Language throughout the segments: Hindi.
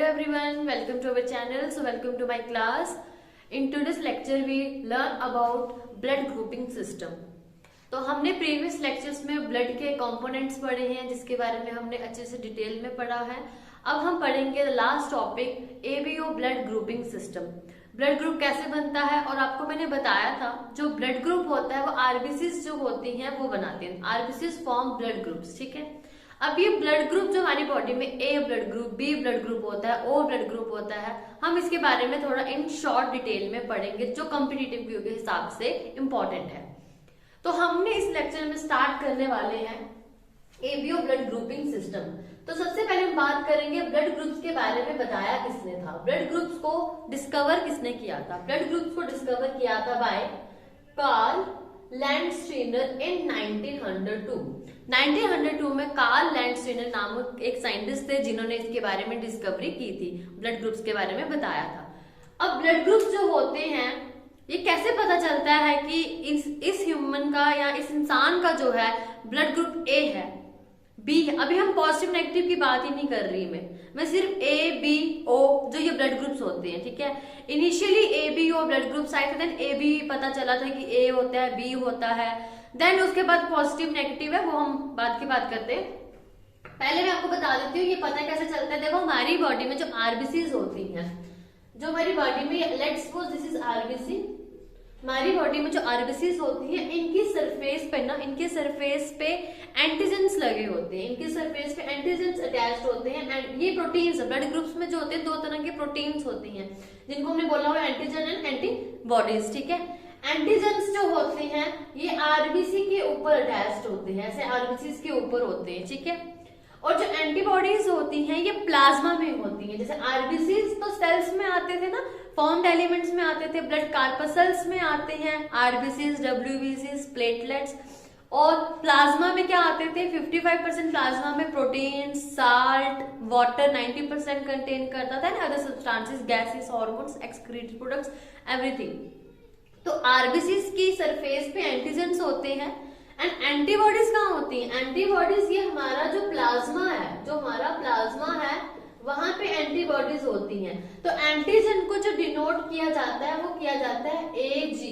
everyone, welcome to our channel. So welcome to my class. In today's lecture we learn about blood grouping system. तो हमने प्रीवियस लेक्चर्स में ब्लड के कंपोनेंट्स पढ़े हैं जिसके बारे में हमने अच्छे से डिटेल में पढ़ा है. अब हम पढ़ेंगे last topic ABO blood grouping system. Blood group कैसे बनता है और आपको मैंने बताया था जो ब्लड ग्रुप होता है वो आरबीसीज जो होती हैं वो बनाते हैं. RBCs form blood groups. ठीक है. अब ये ब्लड ग्रुप जो हमारी बॉडी में A blood group, B blood group होता है, ओ ब्लड ग्रुप होता है, हम इसके बारे में थोड़ा इन शॉर्ट डिटेल में पढ़ेंगे जो कॉम्पिटिटिव व्यू के हिसाब से इम्पोर्टेंट है. तो हमने इस लेक्चर में स्टार्ट करने वाले हैं एबीओ ब्लड ग्रुपिंग सिस्टम. तो सबसे पहले हम बात करेंगे ब्लड ग्रुप्स के बारे में. बताया किसने था? ब्लड ग्रुप्स को डिस्कवर किसने किया था? ब्लड ग्रुप्स को डिस्कवर किया था बाय कार्ल लैंडस्टीनर इन 1902. 1902 में कार्ल लैंडस्टीनर नामक एक साइंटिस्ट थे जिन्होंने इसके बारे में डिस्कवरी की थी, ब्लड ग्रुप्स के बारे में बताया था. अब ब्लड ग्रुप्स जो होते हैं ये कैसे पता चलता है कि इस ह्यूमन का या इस इंसान का जो है ब्लड ग्रुप ए है, बी है. अभी हम पॉजिटिव नेगेटिव की बात ही नहीं कर रही. मैं सिर्फ ए बी ओ जो ये ब्लड ग्रुप्स होते हैं. ठीक है. Initially A B O blood groups आए थे, देन ए बी पता चला था कि ए होता है, बी होता है, देन उसके बाद पॉजिटिव नेगेटिव है, वो हम बाद की बात करते हैं. पहले मैं आपको बता देती हूँ ये पता कैसे चलता है. देखो हमारी बॉडी में जो आरबीसीज होती हैं, जो हमारी बॉडी में, let's suppose this is RBC. हमारी बॉडी में जो आरबीसीज होती है इनकी सरफेस पे इनके सरफेस पे एंटीजेंस लगे होते हैं. इनके सरफेस पे एंटीजेंस अटैच्ड होते हैं. एंड ये प्रोटीन्स ब्लड ग्रुप्स में जो होते हैं दो तरह के प्रोटीन्स होती हैं जिनको हमने बोला हुआ एंटीजन एंड एंटीबॉडीज. ठीक है. एंटीजेंस जो होते हैं ये आरबीसी के ऊपर अटैच्ड होते हैं, ऐसे आरबीसी के ऊपर होते हैं. ठीक है. और जो एंटीबॉडीज होती हैं ये प्लाज्मा में होती हैं. जैसे आरबीसीज तो सेल्स में आते थे ना, फॉर्म्ड एलिमेंट्स में आते थे. ब्लड कार्पसल्स में आते हैं आरबीसीज, डब्ल्यूबीसीज, प्लेटलेट्स. और प्लाज्मा में क्या आते थे? 55% प्लाज्मा में प्रोटीन, साल्ट, वाटर 90% कंटेन करता था, other substances, gases, hormones, excreted products, everything. तो आरबीसीज की सरफेस पे एंटीजेंस होते हैं. एंड एंटीबॉडीज कहाँ होती हैं? एंटीबॉडीज ये हमारा जो प्लाज्मा है, जो हमारा प्लाज्मा है वहां पे एंटीबॉडीज होती हैं. तो एंटीजन को जो डिनोट किया जाता है वो किया जाता है एजी.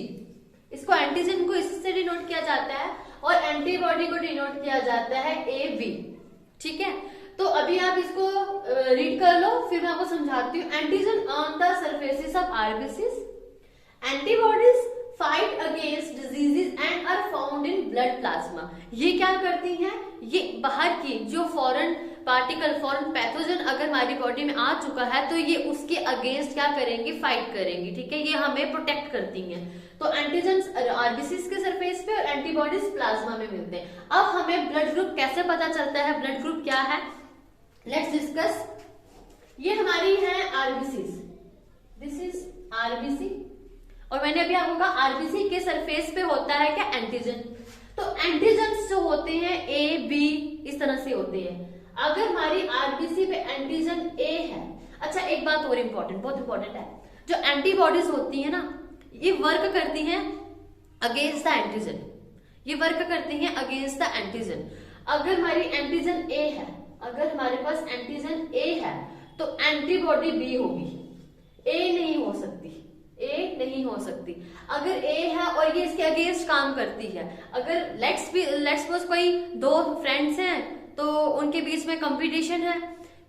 इसको एंटीजन को इससे डिनोट किया जाता है और एंटीबॉडी को डिनोट किया जाता है एबी. ठीक है. तो अभी आप इसको रीड कर लो, फिर मैं आपको समझाती हूँ. Antigen on the surfaces of RBCs, antibodies fight against diseases and are found in blood plasma. ये क्या करती हैं? ये बाहर की जो फॉरेन पार्टिकल, फॉरेन पैथोजन अगर हमारी बॉडी में आ चुका है तो ये उसके अगेंस्ट क्या करेंगी? फाइट करेंगी. ठीक है. ये हमें प्रोटेक्ट करती हैं. तो एंटीजन्स आरबीसीज के सरफेस पे और एंटीबॉडीज प्लाज्मा में मिलते हैं. अब हमें ब्लड ग्रुप कैसे पता चलता है? ब्लड ग्रुप क्या है? Let's discuss. ये हमारी है आरबीसीज. This is RBC. और मैंने अभी आपको कहा आरबीसी के सरफेस पे होता है क्या? एंटीजन. तो एंटीजन्स जो होते हैं ए बी इस तरह से होते हैं. अगर हमारी आरबीसी पे एंटीजन ए है, अच्छा एक बात और इम्पोर्टेंट, बहुत इंपॉर्टेंट है, जो एंटीबॉडीज होती है ना ये वर्क करती हैं अगेंस्ट द एंटीजन. ये वर्क करती हैं अगेंस्ट द एंटीजन. अगर हमारी एंटीजन ए है, अगर हमारे पास एंटीजन ए है तो एंटीबॉडी बी होगी. ए नहीं हो सकती. ए नहीं हो सकती. अगर ए है और ये इसके अगेंस्ट काम करती है, अगर लेट्स सपोज कोई दो फ्रेंड्स हैं तो उनके बीच में कंपटीशन है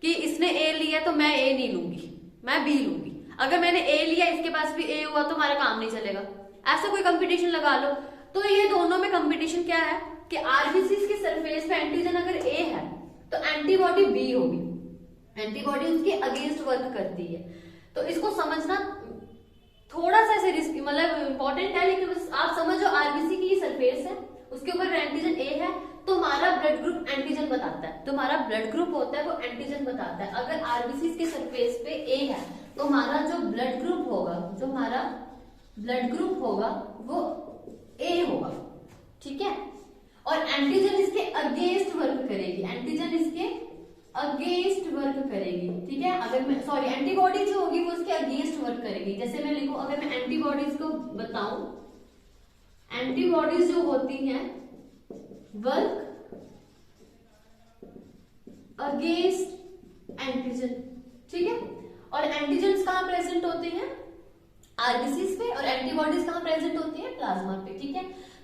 कि इसने ए लिया तो मैं ए नहीं लूंगी, मैं बी लूंगी. अगर मैंने ए लिया इसके पास भी ए हुआ तो हमारा काम नहीं चलेगा. ऐसा कोई कंपटीशन लगा लो. तो ये दोनों में कंपटीशन क्या है कि आरबीसी के सरफेस पे एंटीजन अगर ए है तो एंटीबॉडी बी होगी. एंटीबॉडी उसके अगेंस्ट वर्क करती है. तो इसको समझना थोड़ा सा ऐसे रिस्क, मतलब इंपॉर्टेंट है, लेकिन आप समझो आरबीसी की सरफेस है, उसके ऊपर एंटीजन ए है तो हमारा ब्लड ग्रुप एंटीजन बताता है. तो हमारा ब्लड ग्रुप होता है वो एंटीजन बताता है. अगर आरबीसी के सरफेस पे ए है तो हमारा जो ब्लड ग्रुप होगा, जो हमारा ब्लड ग्रुप होगा वो ए होगा. ठीक है. और एंटीजन इसके अगेंस्ट वर्क करेगी. एंटीजन इसके अगेंस्ट वर्क करेगी. ठीक है. अगर मैं एंटीबॉडी जो होगी वो उसके अगेंस्ट वर्क करेगी. जैसे मैं लिखूं, अगर मैं एंटीबॉडीज को बताऊं, एंटीबॉडीज जो होती हैं वर्क अगेंस्ट एंटीजन. ठीक है। और एंटीजेंस कहाँ प्रेजेंट होते हैं? आरबीसी पे, और एंटीबॉडीज कहाँ प्रेजेंट होती है? प्लाज्मा पे, ठीक है।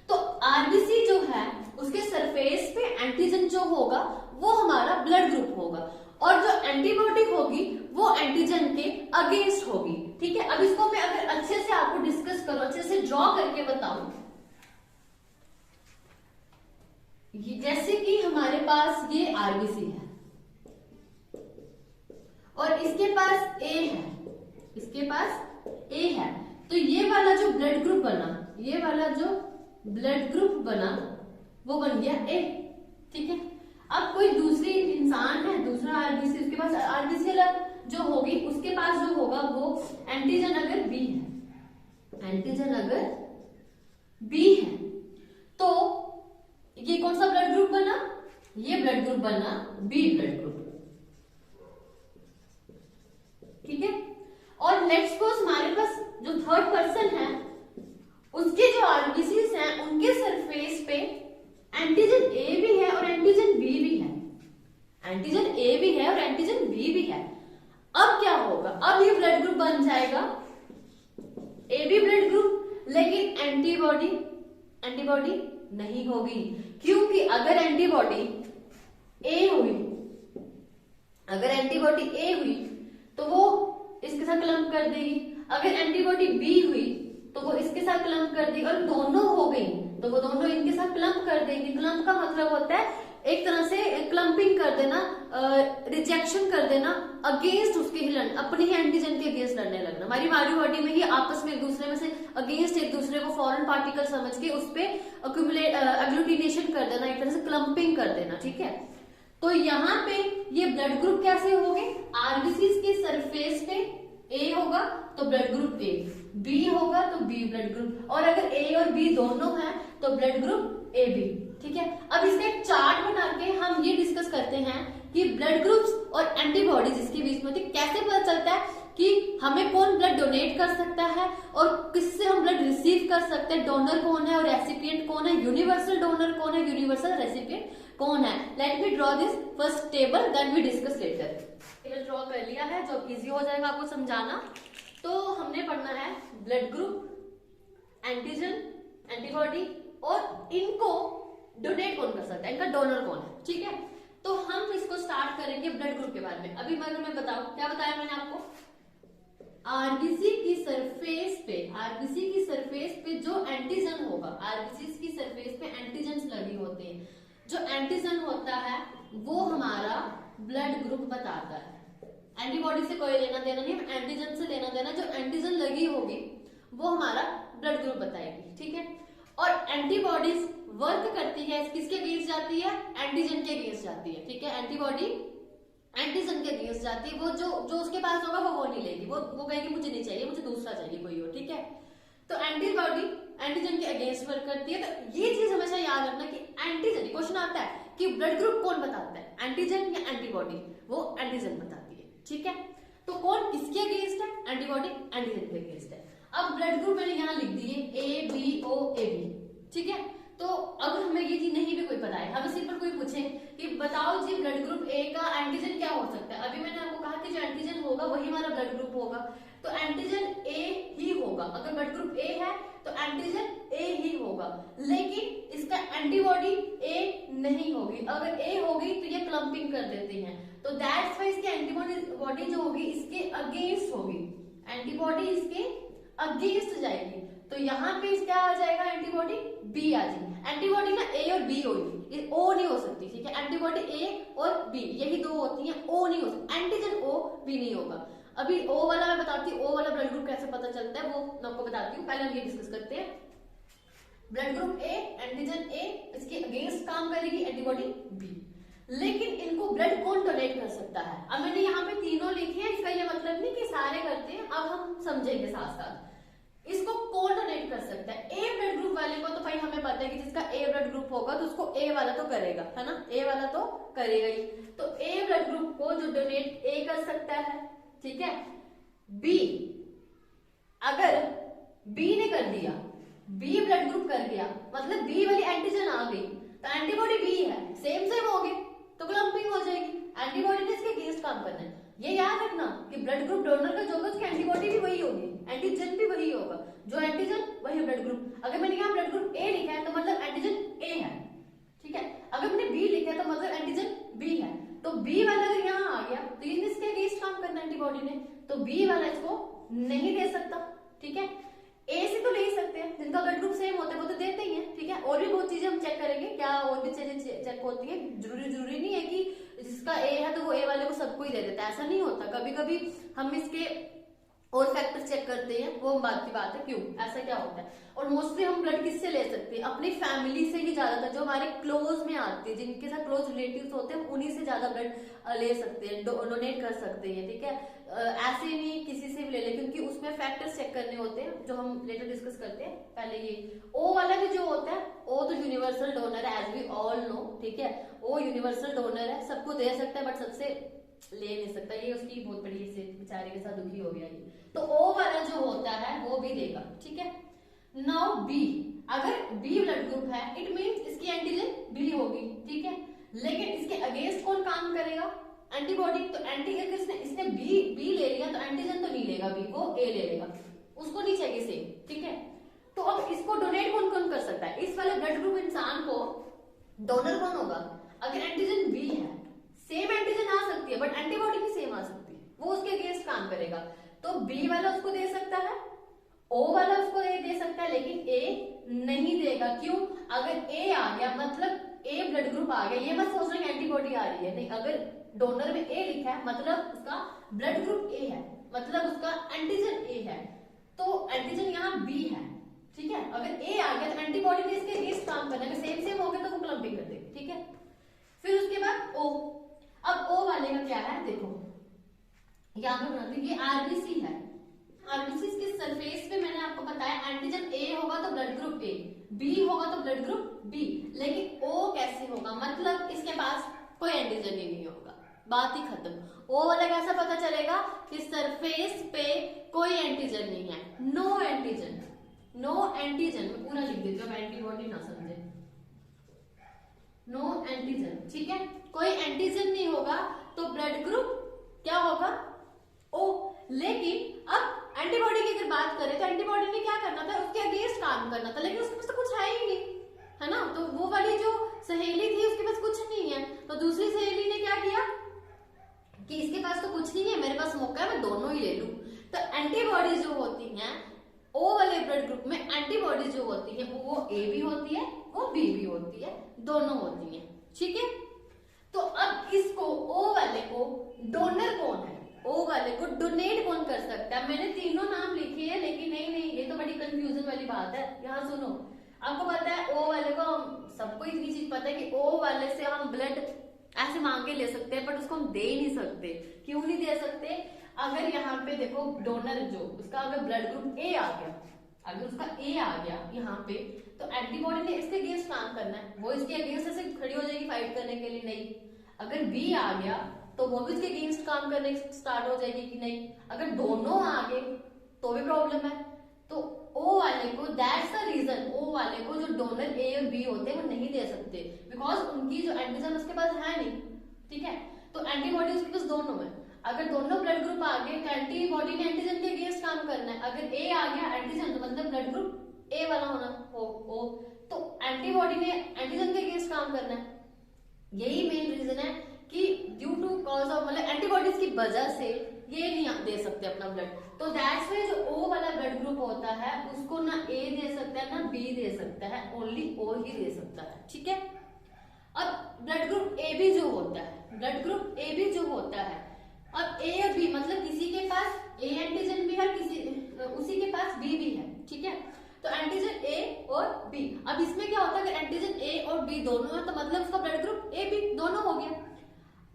तो आरबीसी जो है उसके सरफेस पे एंटीजन जो होगा वो हमारा ब्लड ग्रुप होगा, और जो एंटीबॉडी होगी वो एंटीजन के अगेंस्ट होगी, ठीक है। अब इसको मैं अगर अच्छे से आपको डिस्कस करूं, अच्छे से ड्रॉ करके बताऊं, जैसे कि हमारे पास ये आरबीसी है और इसके पास ए है, इसके पास ए है, तो ये वाला जो ब्लड ग्रुप बना, ये वाला जो ब्लड ग्रुप बना वो बन गया ए, ठीक है। अब कोई दूसरी इंसान है, दूसरा आरबीसी, उसके पास आरबीसी अलग जो होगी, उसके पास जो होगा वो एंटीजन अगर बी है, एंटीजन अगर बी है, तो ये कौन सा ब्लड ग्रुप बना? ये ब्लड ग्रुप बना बी ब्लड ग्रुप, ठीक है। और लेट्स सपोज हमारे पास जो थर्ड पर्सन है उसके जो आरबीसीज हैं उनके सरफेस पे एंटीजन ए भी है और एंटीजन बी भी है, एंटीजन ए भी है और एंटीजन बी भी है। अब क्या होगा? अब ये ब्लड ग्रुप बन जाएगा ए बी ब्लड ग्रुप, लेकिन एंटीबॉडी एंटीबॉडी नहीं होगी, क्योंकि अगर एंटीबॉडी ए हुई, अगर एंटीबॉडी ए हुई तो वो इसके साथ क्लम्प कर देगी, अगर एंटीबॉडी बी हुई तो वो इसके साथ क्लम्प कर देगी, और दोनों हो गई तो वो दोनों इनके साथ क्लम्प कर देगी। क्लम्प का मतलब होता है एक तरह से क्लम्पिंग कर देना, रिजेक्शन कर देना, अगेंस्ट उसके ही लड़ना, अपनी ही एंटीजन के अगेंस्ट लड़ने लगना। हमारी बॉडी में ही आपस में एक दूसरे में से अगेंस्ट एक दूसरे को फॉरेन पार्टिकल समझ के उस पे एग्लूटिनेशन कर देना, एक तरह से क्लम्पिंग कर देना, ठीक है। तो यहाँ पे ये ब्लड ग्रुप कैसे होंगे? आरबीसी के सरफेस पे ए होगा तो ब्लड ग्रुप ए, बी होगा तो बी ब्लड ग्रुप, और अगर ए और बी दोनों हैं तो ब्लड ग्रुप ए बी, ठीक है। अब इसका एक चार्ट बना के हम ये डिस्कस करते हैं कि ब्लड ग्रुप्स और एंटीबॉडीज इसके बीच में कैसे पता चलता है कि हमें कौन ब्लड डोनेट कर सकता है और किससे हम ब्लड रिसीव कर सकते हैं, डोनर कौन है और रेसिपिएंट कौन है, यूनिवर्सल डोनर कौन है, यूनिवर्सल रेसिपिएंट कौन है। Let me draw this first table, then we discuss later. Table draw कर लिया है जो इजी हो जाएगा आपको समझाना। तो हमने पढ़ना है ब्लड ग्रुप, एंटीजन, एंटीबॉडी, और इनको डोनेट कौन कर सकता है, इनका डोनर कौन है, ठीक है। तो हम इसको स्टार्ट करेंगे ब्लड ग्रुप के बारे में। अभी मैं बताऊं क्या बताया मैंने आपको, आरबीसी की सरफेस पे, आरबीसी की सरफेस पे जो एंटीजन होगा, आरबीसी की सरफेस पे एंटीजन लगे होते हैं, जो एंटीजन होता है वो हमारा ब्लड ग्रुप बताता है। एंटीबॉडी से कोई लेना देना नहीं, एंटीजन से लेना देना, जो एंटीजन लगी होगी वो हमारा ब्लड ग्रुप बताएगी, ठीक है। और एंटीबॉडीज वर्क करती है, किसके अगेंस्ट जाती है? एंटीजन के अगेंस्ट जाती है, ठीक है। एंटीबॉडी एंटीजन के अगेंस्ट जाती है, वो जो उसके पास होगा वो नहीं लेगी, वो कहेगी मुझे नहीं चाहिए, मुझे दूसरा चाहिए कोई और, ठीक है। तो एंटीबॉडी एंटीजन के अगेंस्ट वर्क करती है। तो ये चीज हमेशा याद रखना कि एंटीजन, क्वेश्चन आता है कि ब्लड ग्रुप कौन बताता है, एंटीजन या एंटीबॉडी? वो एंटीजन बताती है, ठीक है। तो कौन किसके अगेंस्ट है? एंटीबॉडी एंटीजन के अगेंस्ट है। अब ब्लड ग्रुप मैंने यहाँ लिख दिए ए बी ओ ए बी, ठीक है। तो अगर हमें ये चीज नहीं भी कोई पता है, हमें सिंपल कोई पूछे कि बताओ जी ब्लड ग्रुप ए का एंटीजन क्या हो सकता है, अभी मैंने आपको कहा कि जो एंटीजन होगा वही हमारा ब्लड ग्रुप होगा, तो एंटीजन ए ही होगा। अगर ब्लड ग्रुप ए है तो एंटीजन ए ही होगा, लेकिन इसका एंटीबॉडी ए नहीं होगी। अगर ए होगी तो ये क्लम्पिंग कर देते हैं, तो दैट्स वाई इसकी एंटीबॉडी जो होगी इसके अगेंस्ट होगी, एंटीबॉडी इसके अगेंस्ट जाएगी। तो यहाँ पे क्या आ जाएगा? एंटीबॉडी बी आ जाएगी। एंटीबॉडी ना ए और बी होगी, ये ओ नहीं हो सकती, ठीक है। एंटीबॉडी ए और बी यही दो होती हैं, ओ नहीं हो सकती, एंटीजन ओ बी नहीं होगा। अभी ओ वाला मैं बताती हूँ, ओ वाला ब्लड ग्रुप कैसे पता चलता है वो मैं आपको बताती हूँ, पहले हम ये डिस्कस करते हैं। ब्लड ग्रुप ए, एंटीजन ए, इसके अगेंस्ट काम करेगी एंटीबॉडी बी, लेकिन इनको ब्लड कौन डोनेट कर सकता है? अब मैंने यहाँ पे तीनों लिखे हैं, इसका ये मतलब नहीं कि सारे करते हैं, अब हम समझेंगे साथ साथ। इसको कौन डोनेट कर सकता है? ए ब्लड ग्रुप वाले को तो भाई हमें पता है कि जिसका ए ब्लड ग्रुप होगा तो उसको ए वाला तो करेगा, है ना, ए वाला तो करेगा ही। तो ए ब्लड ग्रुप को जो डोनेट ए कर सकता है, ठीक है। बी, अगर बी ने कर दिया, बी ब्लड ग्रुप कर गया, मतलब बी वाली एंटीजन आ गई, तो एंटीबॉडी बी है, सेम हो गए तो क्लम्पिंग हो जाएगी, एंटीबॉडी ने इसके अगेंस्ट काम करना है। ये याद रखना कि ब्लड ग्रुप डोनर का जो होगा उसकी एंटीबॉडी भी वही होगी, एंटीजन भी वही होगा, जो एंटीजन वही ब्लड ग्रुप। अगर मैंने यहाँ ब्लड ग्रुप ए लिखा है तो मतलब एंटीजन ए है, ठीक है। अगर मैंने बी लिखा है तो मतलब एंटीजन बी है। तो बी वाला अगर यहाँ आ गया तो इसके अगेंस्ट काम करना एंटीबॉडी ने, तो बी वाला इसको नहीं दे सकता, ठीक है। ए से तो ले ही सकते हैं, जिनका ब्लड ग्रुप सेम होता है वो तो देते ही हैं, ठीक है। और भी बहुत चीजें हम चेक करेंगे, क्या और भी चीजें चेक होती है। जरूरी नहीं है कि जिसका ए है तो वो ए वाले को सबको ही दे देता है, ऐसा नहीं होता। कभी कभी हम इसके और फैक्टर चेक करते हैं, वो बात की बात है क्यों ऐसा क्या होता है। और मोस्टली हम ब्लड किससे ले सकते हैं, अपनी फैमिली से ही ज्यादातर, जो हमारे क्लोज में आते हैं, जिनके साथ क्लोज रिलेटिव्स होते हैं, उन्हीं से ज्यादा ब्लड ले सकते हैं, डोनेट कर सकते हैं, ठीक है। ऐसे नहीं किसी से भी ले ले, क्योंकि उसमें फैक्टर्स चेक करने होते हैं जो हम लेटर डिस्कस करते हैं। पहले ये ओ वाला भी जो होता है, ओ तो यूनिवर्सल डोनर है एज वी ऑल नो, ठीक है। ओ यूनिवर्सल डोनर है, सबको दे सकता है बट सबसे ले नहीं सकता। ये उसकी बहुत बड़ी से बेचारे के साथ दुखी हो गया ये। तो ओ वाला जो होता है वो भी देगा, ठीक है। नाउ बी, अगर बी ब्लड ग्रुप है इट मींस इसकी एंटीजन बी होगी, ठीक है। लेकिन इसके अगेंस्ट कौन काम करेगा, एंटीबॉडी। तो एंटी अगर इसने बी ले लिया तो एंटीजन तो नहीं लेगा बी, वो ए ले लेगा, उसको नहीं चाहिए सेम, ठीक है। तो अब इसको डोनेट कौन कौन कर सकता है, इस वाले ब्लड ग्रुप इंसान को डोनर कौन होगा, अगर एंटीजन बी है, सेम एंटीजन आ सकती है बट एंटीबॉडी भी सेम आ सकती है, वो उसके अगेंस्ट काम करेगा। तो बी वाला उसको दे सकता है, ओ वाला उसको दे सकता है, लेकिन ए नहीं देगा। क्यों, अगर ए आ गया मतलब ए ब्लड ग्रुप आ गया, ये मत सोचना कि एंटीबॉडी आ रही है, नहीं। अगर डोनर में ए लिखा है मतलब उसका ब्लड ग्रुप ए है, मतलब उसका एंटीजन ए है, तो एंटीजन यहाँ बी है, ठीक है। अगर ए आ गया तो एंटीबॉडी ने इसके अगेंस्ट काम करना है, सेम सेम हो गया तो वो क्लम्पिंग कर देगी, ठीक है। फिर उसके बाद ओ, अब ओ वाले का क्या है देखो, यहाँ पे बनाते हैं, ये आरबीसी है। आरबीसी के सरफेस पे मैंने आपको बताया एंटीजन ए होगा तो ब्लड ग्रुप ए, बी होगा तो ब्लड ग्रुप बी, लेकिन ओ कैसे होगा, मतलब इसके पास कोई एंटीजन ही नहीं होगा, बात ही खत्म। ओ वाला कैसा पता चलेगा कि सरफेस पे कोई एंटीजन नहीं है, नो एंटीजन, नो एंटीजन। मैं पूरा लिख देती हूँ, एंटीबॉडी ना समझे, नो एंटीजन, ठीक है। कोई एंटीजन नहीं होगा तो ब्लड ग्रुप क्या होगा, ओ। लेकिन अब एंटीबॉडी की अगर बात करें तो एंटीबॉडी ने क्या करना था, उसके अगेंस्ट काम करना था, लेकिन उसके पास तो कुछ है ही नहीं, है ना। तो वो वाली जो सहेली थी उसके पास कुछ नहीं है, तो दूसरी सहेली ने क्या किया कि इसके पास तो कुछ नहीं है, मेरे पास मौका है, मैं दोनों ही ले लूं। तो एंटीबॉडी जो होती हैं ओ वाले ब्लड ग्रुप में, एंटीबॉडी जो होती है वो ए भी होती है, वो बी भी होती है, दोनों होती है, ठीक है। तो अब इसको ओ वाले को डोनर कौन है, ओ वाले को डोनेट कौन कर सकता है। मैंने तीनों नाम लिखे हैं, लेकिन नहीं ये तो बड़ी कंफ्यूजन वाली बात है। यहाँ सुनो, आपको पता है ओ वाले को, सबको इतनी चीज पता है कि ओ वाले से हम ब्लड ऐसे मांग के ले सकते हैं, बट उसको हम दे नहीं सकते। क्यों नहीं दे सकते, अगर यहाँ पे देखो डोनर जो उसका अगर ब्लड ग्रुप ए आ गया, अगर उसका ए आ गया यहाँ पे, तो एंटीबॉडी ने इसके अगेंस्ट काम करना है, वो इसके अगेंस्ट ऐसे खड़ी हो जाएगी फाइट करने के लिए, नहीं। अगर बी आ गया तो वो भी इसके अगेंस्ट काम करने स्टार्ट हो जाएगी कि नहीं। अगर दोनों आ गए तो भी प्रॉब्लम है। तो ओ वाले को, दैट्स द रीजन, ओ वाले को जो डोनर ए और बी होते हैं वो नहीं दे सकते, बिकॉज उनकी जो एंटीजन उसके पास है नहीं, ठीक है। तो एंटीबॉडी उसके पास दोनों में, अगर दोनों ब्लड ग्रुप आ गए तो एंटीबॉडी ने एंटीजन के अगेंस्ट काम करना है। अगर ए आ गया एंटीजन तो मतलब ब्लड ग्रुप ए वाला होना ओ, तो एंटीबॉडी ने एंटीजन के अगेंस्ट काम करना है। यही मेन रीजन है कि ड्यू टू कॉज ऑफ, मतलब एंटीबॉडीज की वजह से ये नहीं दे सकते अपना ब्लड। तो दैट्स वाई जो ओ वाला ब्लड ग्रुप होता है उसको ना ए दे सकता है ना बी दे सकता है, ओनली ओ ही दे सकता है, ठीक है। अब ब्लड ग्रुप ए बी जो होता है, ब्लड ग्रुप ए बी जो होता है, अब ए और बी मतलब किसी के पास ए एंटीजन भी है, उसी के पास बी भी है, ठीक है। तो एंटीजन ए और बी, अब इसमें क्या होता है, अगर एंटीजन ए और बी दोनों है तो मतलब उसका ब्लड ग्रुप ए बी दोनों हो गया।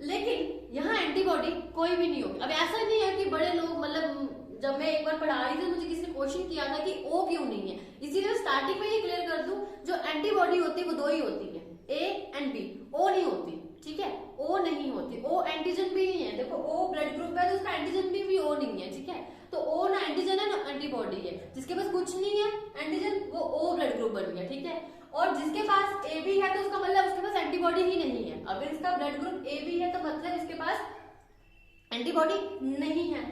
लेकिन यहाँ एंटीबॉडी कोई भी नहीं होगी। अब ऐसा नहीं है कि बड़े लोग, मतलब जब मैं एक बार पढ़ा रही थी मुझे किसी ने क्वेश्चन किया था कि ओ क्यों नहीं है, इसीलिए स्टार्टिंग में ये क्लियर कर दूं, जो एंटीबॉडी होती है वो दो ही होती है, ए एंड बी, ओ नहीं होती, ठीक है। ओ नहीं होती, ओ एंटीजन भी नहीं है। देखो ओ ब्लड ग्रुप है तो उसका एंटीजन भी ओ नहीं है, ठीक है। तो ओ ना एंटीजन है ना एंटीबॉडी है, जिसके पास कुछ नहीं है एंटीजन वो ओ ब्लड ग्रुप बन गया, ठीक है। और जिसके पास ए बी है तो उसका मतलब उसके पास एंटीबॉडी ही नहीं है। अगर इसका ब्लड ग्रुप ए बी है तो मतलब इसके पास एंटीबॉडी नहीं है।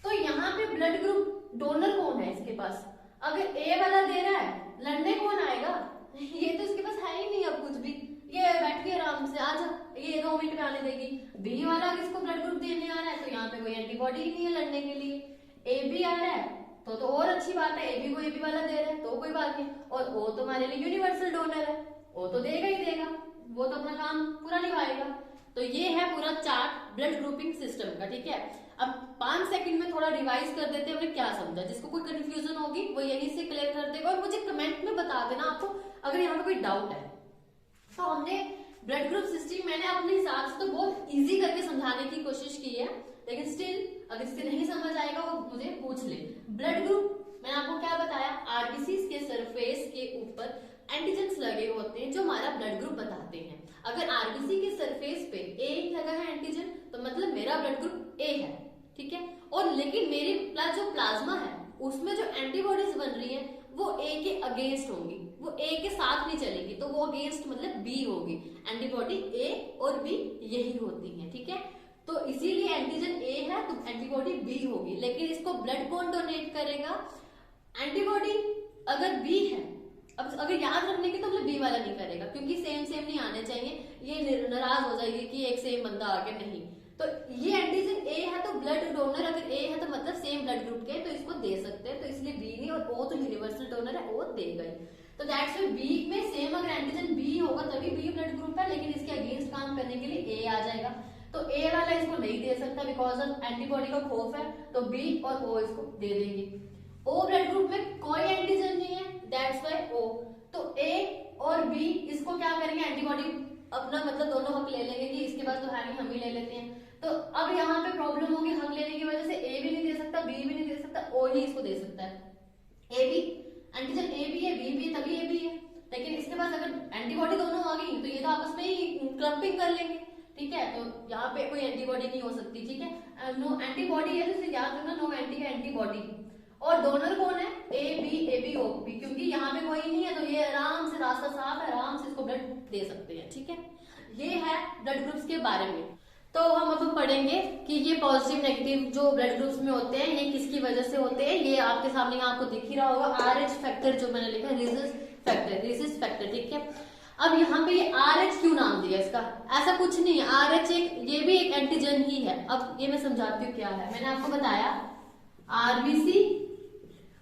तो यहाँ पे ब्लड ग्रुप डोनर कौन है इसके पास? अगर ए वाला दे रहा है, लड़ने कौन आएगा? ये तो इसके पास है ही नहीं अब कुछ भी, ये बैठ के आराम से आजा, ये 2 मिनट में आने देगी। बी वाला अगर इसको ब्लड ग्रुप देने आ रहा है तो यहाँ पे कोई एंटीबॉडी ही नहीं है लड़ने के लिए। ए बी आ रहा है तो और अच्छी बात है, ए बी को ए बी वाला दे रहा है तो कोई बात नहीं। और ओ तो हमारे लिए यूनिवर्सल डोनर है, वो तो देगा ही देगा, वो तो अपना काम पूरा निभाएगा। तो ये है पूरा चार्ट ब्लड ग्रुपिंग सिस्टम का, ठीक है। अब 5 सेकंड में थोड़ा रिवाइज कर देते हैं हमने क्या समझा। जिसको कोई कंफ्यूजन होगी वो यहीं से क्लियर कर देगा, और मुझे कमेंट में बता देना आपको अगर यहाँ पे कोई डाउट है। तो हमने ब्लड ग्रुप सिस्टम मैंने अपने हिसाब से तो बहुत इजी करके समझाने की कोशिश की है, लेकिन स्टिल अगर इससे नहीं समझ आएगा वो मुझे पूछ ले। ब्लड ग्रुप मैंने आपको क्या बताया, आरबीसी के सरफेस के ऊपर एंटीजेंस लगे होते हैं जो हमारा ब्लड ग्रुप बताते हैं। अगर आरबीसी के सरफेस पे ए लगा है एंटीजन तो मतलब मेरा ब्लड ग्रुप ए है, ठीक है। और लेकिन मेरी जो प्लाज्मा है उसमें जो एंटीबॉडीज बन रही है वो ए के अगेंस्ट होंगी, वो ए के साथ नहीं चलेगी, तो वो अगेंस्ट मतलब बी होगी। एंटीबॉडी ए और बी यही होती है, ठीक है। तो इसीलिए एंटीजन ए है तो एंटीबॉडी बी होगी। लेकिन इसको ब्लड कौन डोनेट करेगा? एंटीबॉडी अगर बी है, अब अगर याद रखने की तो मतलब बी वाला नहीं करेगा, क्योंकि सेम नहीं आने चाहिए, ये नाराज हो जाएगी कि एक सेम बंदा आ गया, नहीं। तो ये एंटीजन ए है तो ब्लड डोनर अगर ए है तो मतलब सेम ब्लड ग्रुप के, तो इसको दे सकते हैं, तो इसलिए बी नहीं, और ओ तो यूनिवर्सल डोनर है, वो देगा ही। तो दैट्स व्हाई बी में सेम अगर एंटीजन बी होगा तभी बी ब्लड ग्रुप है, लेकिन इसके अगेंस्ट काम करने के लिए ए आ जाएगा। तो ए वाला इसको नहीं दे सकता बिकॉज ऑफ एंटीबॉडी का खौफ है, तो बी और ओ इसको दे देंगे। ओ ब्लड ग्रुप में कोई एंटीजन नहीं है, दैट्स व्हाई ओ। तो ए और बी इसको क्या करेंगे, एंटीबॉडी अपना मतलब दोनों हक ले लेंगे कि इसके पास तो है नहीं, हम ही ले लेते हैं। तो अब यहाँ पे प्रॉब्लम होगी, हक लेने की वजह से ए भी नहीं दे सकता, बी भी नहीं दे सकता, ओ ही इसको दे सकता है। ए बी एंटीजन ए भी है, बी भी है, तभी ए भी है। लेकिन इसके पास अगर एंटीबॉडी दोनों आ गई तो ये तो आपस में ही क्लम्पिंग कर लेंगे, ठीक है। तो यहाँ पे कोई एंटीबॉडी नहीं हो सकती, ठीक है। नो एंटीबॉडी है तो याद रखना, नो एंटी है एंटीबॉडी। और डोनर कौन है? ए बी ओ बी, क्योंकि यहाँ पे कोई नहीं है तो ये आराम से रास्ता साफ है, आराम से इसको ब्लड दे सकते हैं, ठीक है। ये है ब्लड ग्रुप्स के बारे में। तो हम अब पढ़ेंगे कि ये पॉजिटिव नेगेटिव जो ब्लड ग्रुप्स में होते हैं ये किसकी वजह से होते हैं। ये आपके सामने आपको दिख ही रहा होगा, RH फैक्टर जो मैंने लिखा है, रिसिस फैक्टर, ठीक है। अब यहाँ पे ये RH क्यों नाम दिया इसका? ऐसा कुछ नहीं है, RH ये भी एक एंटीजन ही है। अब ये मैं समझाती हूँ क्या है। मैंने आपको बताया आरबीसी,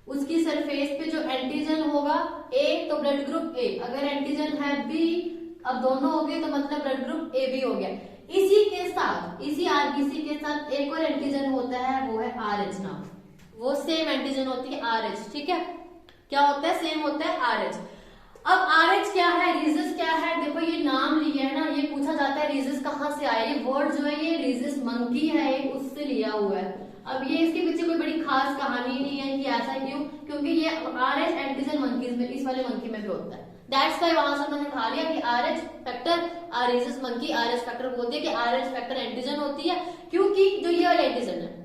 उसकी सरफेस पे जो एंटीजन होगा ए तो ब्लड ग्रुप ए, अगर एंटीजन है बी, अब दोनों हो गए तो मतलब ब्लड ग्रुप ए बी हो गया। इसी के साथ, इसी आरबीसी के साथ एक और एंटीजन होता है, वो है RH नाम, वो सेम एंटीजन होती है RH, ठीक है। क्या होता है? सेम होता है RH। अब RH क्या है, रिजिस क्या है? देखो ये नाम लिया है ना, ये पूछा जाता है रिजिस कहाँ से आया। ये वर्ड जो है ये रिजिस मंकी है, उससे लिया हुआ है। अब ये इसके पीछे कोई बड़ी खास कहानी नहीं है कि ऐसा क्यों, क्योंकि ये RH एंटीजन मंकीज में, इस वाले मंकी में भी होता है। दैट्स व्हाई वहां से उन्होंने उठा लिया कि RH factor, रिजिस monkey RH factor बोलते हैं कि RH फैक्टर एंटीजन होती है, क्योंकि जो ये वाले एंटीजन है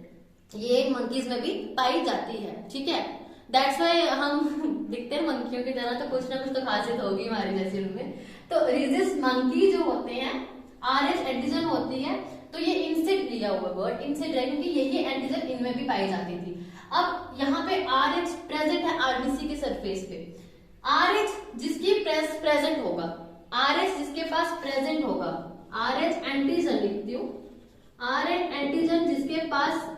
ये मंकीज में भी पाई जाती है, ठीक है। दैट्स व्हाई हम दिखते हैं मंकियों की तरह, तो कुछ ना कुछ तो खासियत होगी हमारी जैसे उनमें। तो रिजिस मंकी जो होते हैं RH एंटीजन होती है, तो ये इनसे लिया हुआ वर्ड, इनसे है क्योंकि यही एंटीजन इनमें भी पाई जाती थी। अब यहाँ पे RH प्रेजेंट है आरबीसी के सरफेस पे। RH जिसकी प्रेजेंट होगा, RH जिसके पास प्रेजेंट होगा, RH एंटीजन लिखती हूँ, RH एंटीजन जिसके पास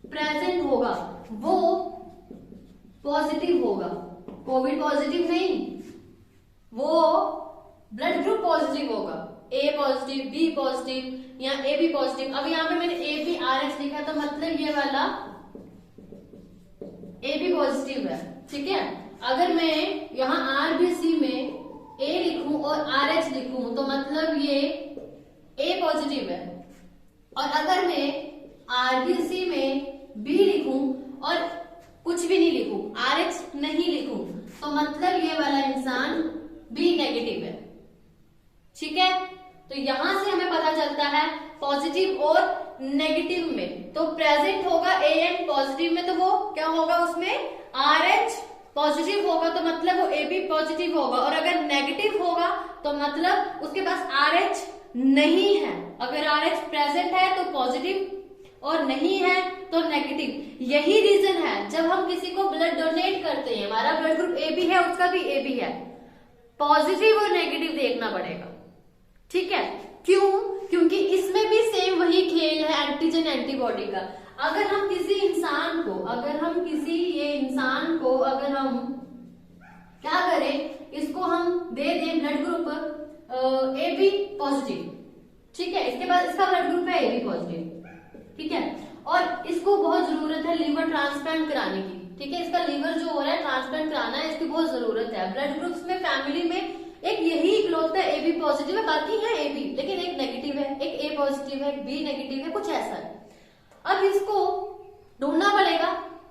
प्रेजेंट होगा वो पॉजिटिव होगा, कोविड पॉजिटिव नहीं, वो ब्लड ग्रुप पॉजिटिव होगा, A पॉजिटिव, B पॉजिटिव या AB पॉजिटिव। अब यहाँ पे मैंने AB RH लिखा तो मतलब ये वाला AB पॉजिटिव है, ठीक है। अगर मैं यहाँ RBC में A लिखूं और RH लिखूं तो मतलब ये A पॉजिटिव है, और अगर मैं RBC में B लिखूं और कुछ भी नहीं लिखूं, RH नहीं लिखूं, तो मतलब ये वाला इंसान B नेगेटिव है, ठीक है। तो यहां से हमें पता चलता है पॉजिटिव और नेगेटिव में तो प्रेजेंट होगा AN पॉजिटिव में, तो वो क्या होगा, उसमें RH पॉजिटिव होगा तो मतलब वो AB पॉजिटिव होगा, और अगर नेगेटिव होगा तो मतलब उसके पास RH नहीं है। अगर RH प्रेजेंट है तो पॉजिटिव, और नहीं है तो नेगेटिव। यही रीजन है जब हम किसी को ब्लड डोनेट करते हैं, हमारा ब्लड ग्रुप ए बी है, उसका भी ए बी है, पॉजिटिव और नेगेटिव देखना पड़ेगा, ठीक है। क्यों? क्योंकि इसमें भी सेम वही खेल है एंटीजन एंटीबॉडी का। अगर हम किसी इंसान को, अगर हम क्या करें, इसको हम दे दें blood group A B positive, ठीक है, इसके बाद इसका ब्लड ग्रुप है ए बी पॉजिटिव, ठीक है, और इसको बहुत जरूरत है लीवर ट्रांसप्लांट कराने की, ठीक है, इसका लीवर जो हो रहा है ट्रांसप्लांट कराना है, इसकी बहुत जरूरत है। ब्लड ग्रुप्स में फैमिली में एक यही इकलौता ए बी पॉजिटिव है, बाकी है ए बी, लेकिन एक नेगेटिव है, एक ए पॉजिटिव है, एक बी नेगेटिव है, कुछ ऐसा है। अब इसको ढूंढना पड़ेगा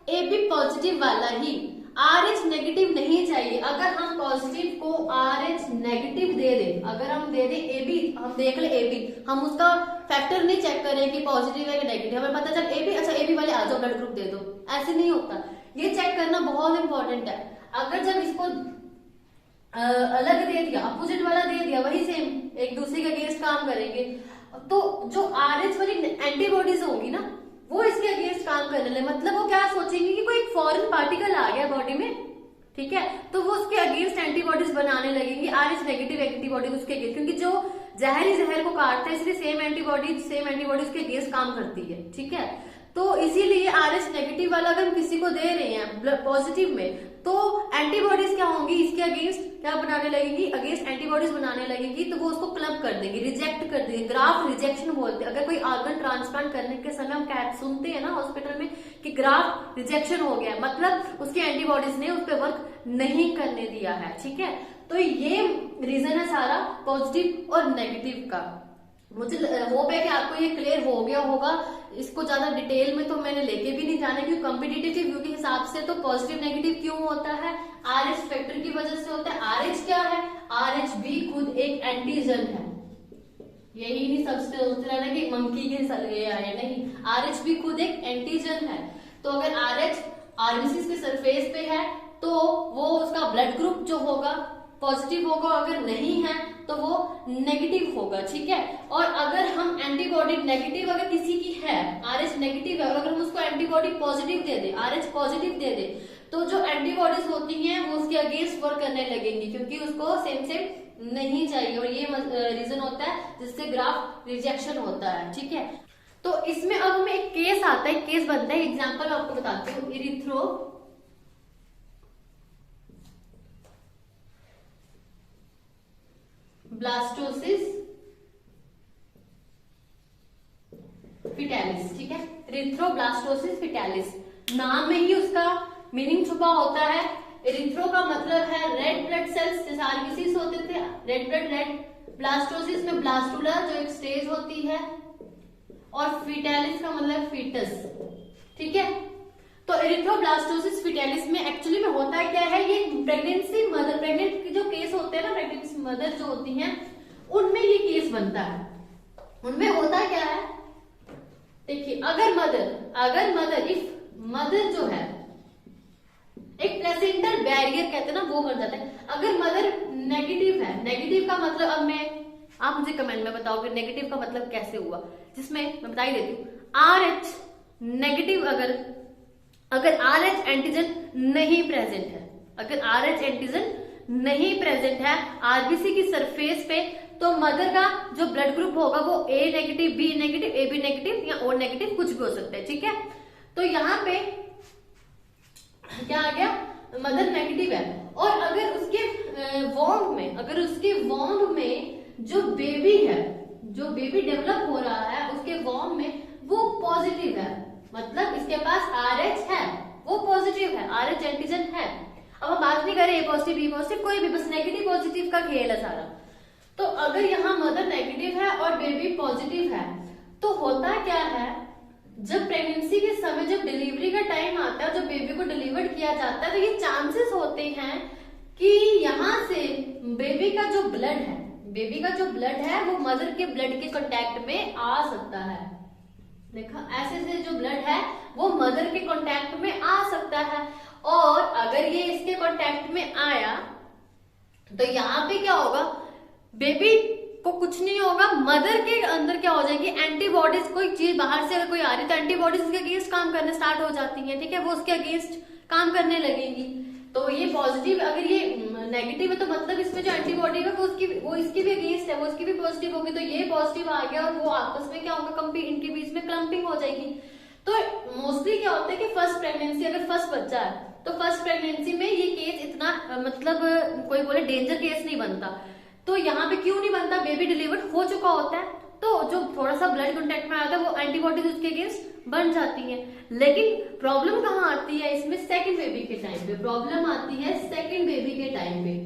ए बी पॉजिटिव वाला ही, RH नेगेटिव नहीं चाहिए। अगर हम पॉजिटिव को RH नेगेटिव दे दें, अगर हम दे दें ए बी, हम देख ले ए बी, हम उसका फैक्टर नहीं चेक करें कि पॉजिटिव है कि नेगेटिव, हमें पता चल ए बी, अच्छा ए बी वाले आ जाओ ब्लड ग्रुप दे दो, ऐसे नहीं होता। ये चेक करना बहुत इंपॉर्टेंट है। अगर जब इसको अलग दे दिया, अपोजिट वाला दे दिया, वही सेम एक दूसरे के अगेंस्ट काम करेंगे, तो जो RH वाली एंटीबॉडीज होंगी ना, वो इसके अगेंस्ट काम करने लगे, मतलब वो क्या सोचेंगे कि कोई फॉरेन पार्टिकल आ गया बॉडी में, ठीक है, तो वो उसके अगेंस्ट एंटीबॉडीज बनाने लगेंगी, RH नेगेटिव एंटीबॉडी उसके अगेंस्ट, क्योंकि जो जहर को काटता है इसलिए सेम एंटीबॉडी उसके अगेंस्ट काम करती है, ठीक है। तो इसीलिए RH नेगेटिव वाला अगर हम किसी को दे रहे हैं पॉजिटिव में, तो एंटीबॉडीज क्या होंगी, इसके अगेंस्ट क्या बनाने लगेंगी, अगेंस्ट एंटीबॉडीज बनाने लगेंगी, तो वो उसको क्लब कर देंगे, रिजेक्ट कर देंगे, ग्राफ्ट रिजेक्शन बोलते हैं। अगर कोई ऑर्गन ट्रांसप्लांट करने के समय हम सुनते हैं ना हॉस्पिटल में कि ग्राफ्ट रिजेक्शन हो गया, मतलब उसकी एंटीबॉडीज ने उस पर वर्क नहीं करने दिया है, ठीक है। तो ये रीजन है सारा पॉजिटिव और नेगेटिव का। मुझे होप है कि आपको ये क्लियर हो गया होगा। इसको ज्यादा डिटेल में तो मैंने लेके भी नहीं जाना, क्योंकि कॉम्पिटिटिव व्यू के हिसाब से तो पॉजिटिव नेगेटिव क्यों होता है, RH फैक्टर की वजह से होता है। RH क्या है, RH भी खुद एक एंटीजन है, यही नहीं सबसे सोचते रहना कि मंकी के सलगे आए, नहीं, RH भी खुद एक एंटीजन है। तो अगर RH RBC के सरफेस पे है तो वो उसका ब्लड ग्रुप जो होगा पॉजिटिव होगा, अगर नहीं है तो वो नेगेटिव होगा, ठीक है। और अगर हम एंटीबॉडी नेगेटिव अगर किसी की है, RH नेगेटिव है, और अगर हम उसको एंटीबॉडी पॉजिटिव दे दें, RH पॉजिटिव दे दें, तो जो एंटीबॉडीज होती हैं वो उसके अगेंस्ट वर्क करने लगेंगी, क्योंकि उसको सेम नहीं चाहिए, और ये रीजन होता है जिससे ग्राफ्ट रिजेक्शन होता है, ठीक है। तो इसमें अब हमें एक केस आता है, केस बनता है, एग्जाम्पल आपको बताती हूँ, इरिथ्रो ब्लास्टोसिस फिटालिस, ठीक है, इरिथ्रोब्लास्टोसिस फिटालिस, नाम में ही उसका मीनिंग छुपा होता है। इरिथ्रो का मतलब है रेड ब्लड सेल्स, जैसे आरबीसीज होते थे रेड ब्लड, रेड ब्लास्टोसिस में ब्लास्टुला जो एक स्टेज होती है, और फिटालिस का मतलब फीटस, ठीक है। तो इरिथ्रोब्लास्टोसिस फिटालिस में एक्चुअली में होता क्या है, ये प्रेगनेंसी मदर, प्रेग्नेंट के जो केस होते हैं ना, प्रेगनेंसी मदर जो होती हैं उनमें ये केस बनता है। उनमें होता क्या है, देखिए, अगर मदर इफ मदर जो है एक प्लेसेंटल बैरियर कहते हैं ना, वो बन जाता है। अगर मदर नेगेटिव है, नेगेटिव का मतलब, अब आप मुझे कमेंट में बताओगे नेगेटिव का मतलब कैसे हुआ, जिसमें मैं बता ही देती हूँ, RH नेगेटिव अगर RH एंटीजन नहीं प्रेजेंट है, अगर RH एंटीजन नहीं प्रेजेंट है RBC की सरफेस पे, तो मदर का जो ब्लड ग्रुप होगा वो A negative, B negative, AB negative या O नेगेटिव कुछ भी हो सकता है, ठीक है। तो यहाँ पे क्या आ गया, मदर नेगेटिव है, और अगर उसके वॉम्ब में जो बेबी है, जो बेबी डेवलप हो रहा है उसके वॉम्ब में वो पॉजिटिव है, मतलब इसके पास RH है, वो पॉजिटिव है, RH एंटीजन है। अब हम बात नहीं करें ए पॉजिटिव बी पॉजिटिव, कोई भी, बस नेगेटिव पॉजिटिव का खेल है सारा। तो अगर यहाँ मदर नेगेटिव है और बेबी पॉजिटिव है, तो होता क्या है, जब प्रेगनेंसी के समय, जब डिलीवरी का टाइम आता है, जब बेबी को डिलीवर्ड किया जाता है, तो ये चांसेस होते हैं कि यहाँ से बेबी का जो ब्लड है वो मदर के ब्लड के कांटेक्ट में आ सकता है। देखा, ऐसे से जो ब्लड है वो मदर के कांटेक्ट में आ सकता है, और अगर ये इसके कांटेक्ट में आया तो यहाँ पे क्या होगा, बेबी को कुछ नहीं होगा, मदर के अंदर क्या हो जाएगी, एंटीबॉडीज, कोई चीज बाहर से अगर कोई आ रही है तो एंटीबॉडीज उसके अगेंस्ट काम करने स्टार्ट हो जाती है, ठीक है, वो उसके अगेंस्ट काम करने लगेगी। तो ये पॉजिटिव, अगर ये नेगेटिव है तो मतलब इसमें जो एंटीबॉडी है वो इसकी भी अगेंस्ट है, वो इसकी भी पॉजिटिव होगी, तो ये पॉजिटिव आ गया और वो आपस में क्या होगा, इनके बीच में क्लम्पिंग हो जाएगी। तो मोस्टली क्या होता है कि फर्स्ट प्रेगनेंसी, अगर फर्स्ट बच्चा है तो फर्स्ट प्रेगनेंसी में ये केस इतना मतलब कोई बोले डेंजर केस नहीं बनता। तो यहाँ पे क्यों नहीं बनता, बेबी डिलीवर्ड हो चुका होता है, तो जो थोड़ा सा ब्लड कॉन्टेक्ट में आता है वो एंटीबॉडीज उसके अगेंस्ट बन जाती है। लेकिन प्रॉब्लम कहाँ आती है इसमें, सेकंड बेबी के टाइम पे प्रॉब्लम आती है, सेकंड बेबी के टाइम पे,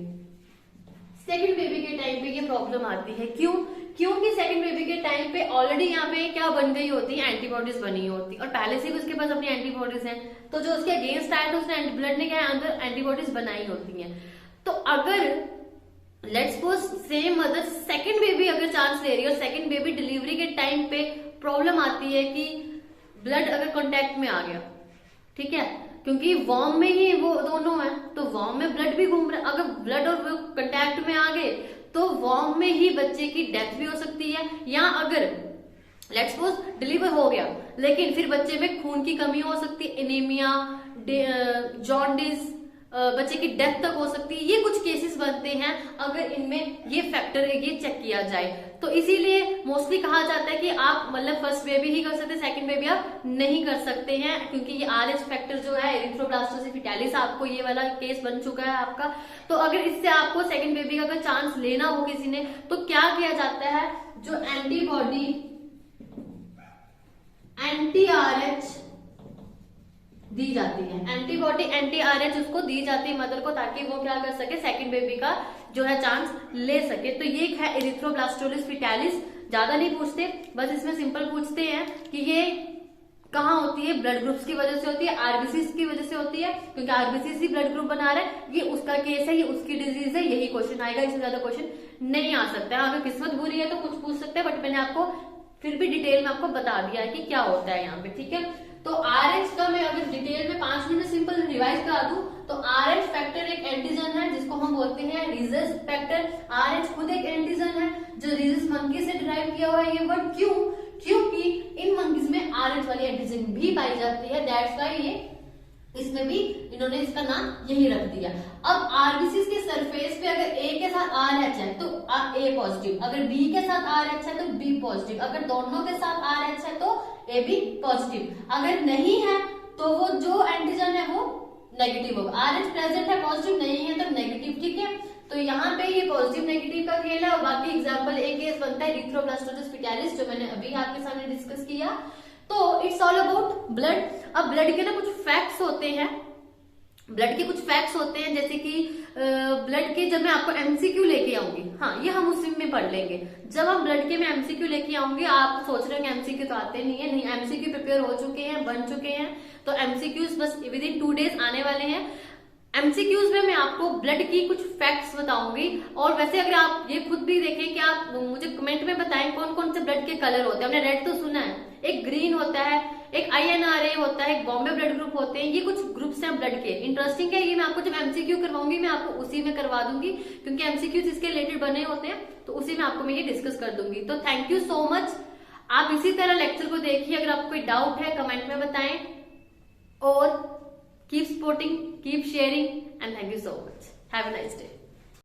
सेकंड बेबी के टाइम पे ये प्रॉब्लम आती है। क्यों? क्योंकि सेकंड बेबी के टाइम पे ऑलरेडी यहाँ पे क्या बन गई होती है, एंटीबॉडीज बनी होती है, और पहले से भी उसके पास अपनी एंटीबॉडीज हैं, तो जो उसके अगेंस्ट आया तो उसने ब्लड ने क्या अंदर एंटीबॉडीज बनाई होती हैं। तो अगर let's suppose same mother second baby अगर चांस ले रही है और सेकंड बेबी डिलीवरी के टाइम पे प्रॉब्लम आती है कि ब्लड अगर कांटेक्ट में आ गया, ठीक है, क्योंकि वॉर्म में ही वो दोनों है, तो वॉर्म में ब्लड भी घूम रहा है, अगर ब्लड और कांटेक्ट में आ गए तो वॉर्म में ही बच्चे की डेथ भी हो सकती है, या अगर लेट्स सपोज डिलीवर हो गया लेकिन फिर बच्चे में खून की कमी हो सकती है, एनीमिया, जॉन्डिस, बच्चे की डेथ तक हो सकती है। ये कुछ केसेस बनते हैं अगर इनमें ये फैक्टर ये चेक किया जाए। तो इसीलिए मोस्टली कहा जाता है कि आप मतलब फर्स्ट बेबी ही कर सकते हैं, सेकंड बेबी आप नहीं कर सकते हैं, क्योंकि ये RH फैक्टर जो है एरिथ्रोब्लास्टोसिस फीटालिस, आपको ये वाला केस बन चुका है आपका। तो अगर इससे आपको सेकंड बेबी का अगर चांस लेना हो किसी ने, तो क्या किया जाता है, जो एंटीबॉडी anti-RH दी जाती है, एंटीबॉडी anti-RH उसको दी जाती है मदर को, ताकि वो क्या कर सके, सेकंड बेबी का जो है चांस ले सके। तो ये है एरिथ्रोब्लास्टोसिस फीटालिस। ज्यादा नहीं पूछते, बस इसमें सिंपल पूछते हैं कि ये कहाँ होती है, ब्लड ग्रुप्स की वजह से होती है, आरबीसी की वजह से होती है, क्योंकि आरबीसी ही ब्लड ग्रुप बना रहा है, ये उसका केस है, ये उसकी डिजीज है, यही क्वेश्चन आएगा, इससे ज्यादा क्वेश्चन नहीं आ सकता है। अगर किस्मत बुरी है तो कुछ पूछ सकते हैं, बट मैंने आपको फिर भी डिटेल में आपको बता दिया है कि क्या होता है यहाँ पे, ठीक है। तो RH का मैं अगर डिटेल में 5 मिनट सिंपल रिवाइज करा दूं तो RH फैक्टर एक एंटीजन है जिसको हम बोलते हैं रीजस फैक्टर। RH खुद एक एंटीजन है जो रीजस मंकी से डिराइव किया हुआ है ये वर्ड। क्यों? क्योंकि इन मंकीज में RH वाली एंटीजन भी पाई जाती है, दैट्स व्हाई ये इसमें भी इन्होंने इसका नाम यही रख दिया। अब आरबीसी के सरफेस पे अगर A के साथ RH है तो A पॉजिटिव, अगर B के साथ RH है तो B पॉजिटिव, अगर दोनों के साथ RH है तो AB पॉजिटिव, अगर नहीं है तो वो जो एंटीजन है वो नेगेटिव होगा। RH प्रेजेंट है, पॉजिटिव नहीं है तो नेगेटिव, ठीक है। तो यहाँ पे ये पॉजिटिव नेगेटिव का खेल है, और बाकी एग्जाम्पल एक केस बनता है एरिथ्रोब्लास्टोसिस फीटालिस जो मैंने अभी आपके सामने डिस्कस किया। तो इट्स ऑल अबाउट ब्लड। अब ब्लड के ना कुछ फैक्ट्स होते हैं, ब्लड के कुछ फैक्ट्स होते हैं, जैसे कि ब्लड के जब मैं आपको एमसीक्यू लेके आऊंगी, हाँ ये हम उसी में पढ़ लेंगे। जब हम ब्लड के मैं एमसीक्यू लेके आऊंगी, आप सोच रहे हैं एमसीक्यू तो आते नहीं है, नहीं, एमसीक्यू प्रिपेयर हो चुके हैं, बन चुके हैं। तो एमसीक्यूज बस विद इन 2 डेज आने वाले हैं। एमसीक्यूज में मैं आपको ब्लड की कुछ फैक्ट्स बताऊंगी, और वैसे अगर आप ये खुद भी देखें कि आप मुझे कमेंट में बताएं कौन कौन से ब्लड के कलर होते हैं। हमने रेड तो सुना है, एक ग्रीन होता है, एक INRA होता है, एक बॉम्बे ब्लड ग्रुप होते हैं, ये कुछ ग्रुप्स हैं ब्लड के। इंटरेस्टिंग है, ये मैं आपको जब एमसीक्यू करवाऊंगी मैं आपको उसी में करवा दूंगी, क्योंकि एमसीक्यूज इसके रिलेटेड बने होते हैं, तो उसी में आपको मैं ये डिस्कस कर दूंगी। तो थैंक यू सो मच, आप इसी तरह लेक्चर को देखिए। अगर आपको कोई डाउट है कमेंट में बताएं, और keep supporting, keep sharing, and thank you so much. Have a nice day.